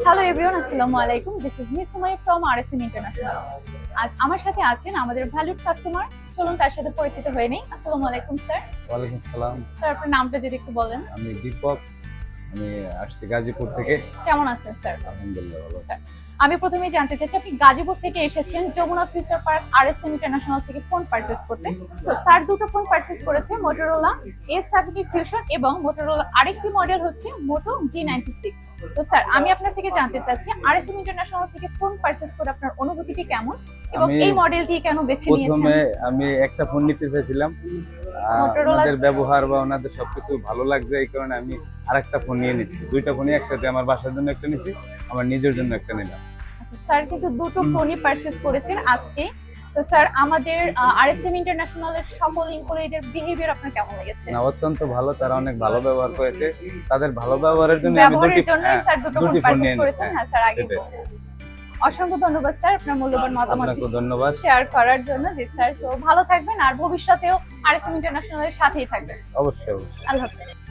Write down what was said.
Hello everyone, আসসালামু আলাইকুম। This is miss সুমাই ফ্রম আরএসএম ইন্টারন্যাশনাল। আজ আমার সাথে আছেন আমাদের ভ্যালুড কাস্টমার। চলুন তার সাথে পরিচিত হয়ে নেই। আসসালামু আলাইকুম স্যার। ওয়ালাইকুম সালাম। স্যার, আপনার নামটা যদি একটু বলেন। আমি দীপক। আমি আসছি গাজীপুর থেকে। কেমন আছেন স্যার? আলহামদুলিল্লাহ ভালো। স্যার, আমি প্রথমেই জানতে চাচ্ছি আপনি গাজীপুর থেকে এসেছেন Jamuna Future Park RSM International থেকে ফোন পারচেজ করতে। তো স্যার দুটো ফোন পারচেজ করেছে, মোটরোলা A70 ফিউশন এবং মোটরোলা আরেকটি মডেল হচ্ছে মোটো G96। তো স্যার, আমি আপনার থেকে জানতে চাচ্ছি আরএসএম ইন্টারন্যাশনাল থেকে ফোন পারচেজ করে আপনার অনুভূতিটি কেমন এবং এই মডেলটি কেন বেছে নিয়েছেন? প্রথমে আমি একটা ফোন নিতে চাইছিলাম, মোটরোলা ওনাদের ব্যবহার বা ওনাদের সবকিছু ভালো লাগছে, এই কারণে আমি আরেকটা ফোন নিয়ে নিচ্ছি। দুইটা ফোনই একসাথে, আমার বাসার জন্য একটা নিচ্ছি, আমার নিজের জন্য একটা নিলাম। স্যার কিন্তু দুটো ফোনই পারচেজ করেছেন আজকে। তো স্যার, আমাদের আরএসএম ইন্টারন্যাশনালের সকল এমপ্লয়ীদের বিহেভিয়ার আপনার কেমন লেগেছে? না, অত্যন্ত ভালো, তারা অনেক ভালো ব্যবহার করেছে। তাদের ভালো ব্যবহারের জন্য আমি ব্যবহারের জন্য স্যার দুটো ফোন পারচেজ নিয়ে করেছেন। হ্যাঁ স্যার, আগে অসংখ্য ধন্যবাদ স্যার আপনার মূল্যবান মতামত আপনাকে ধন্যবাদ শেয়ার করার জন্য। জি স্যার, তো ভালো থাকবেন আর ভবিষ্যতেও আরএসএম ইন্টারন্যাশনালের সাথেই থাকবেন। অবশ্যই। আল্লাহ হাফেজ।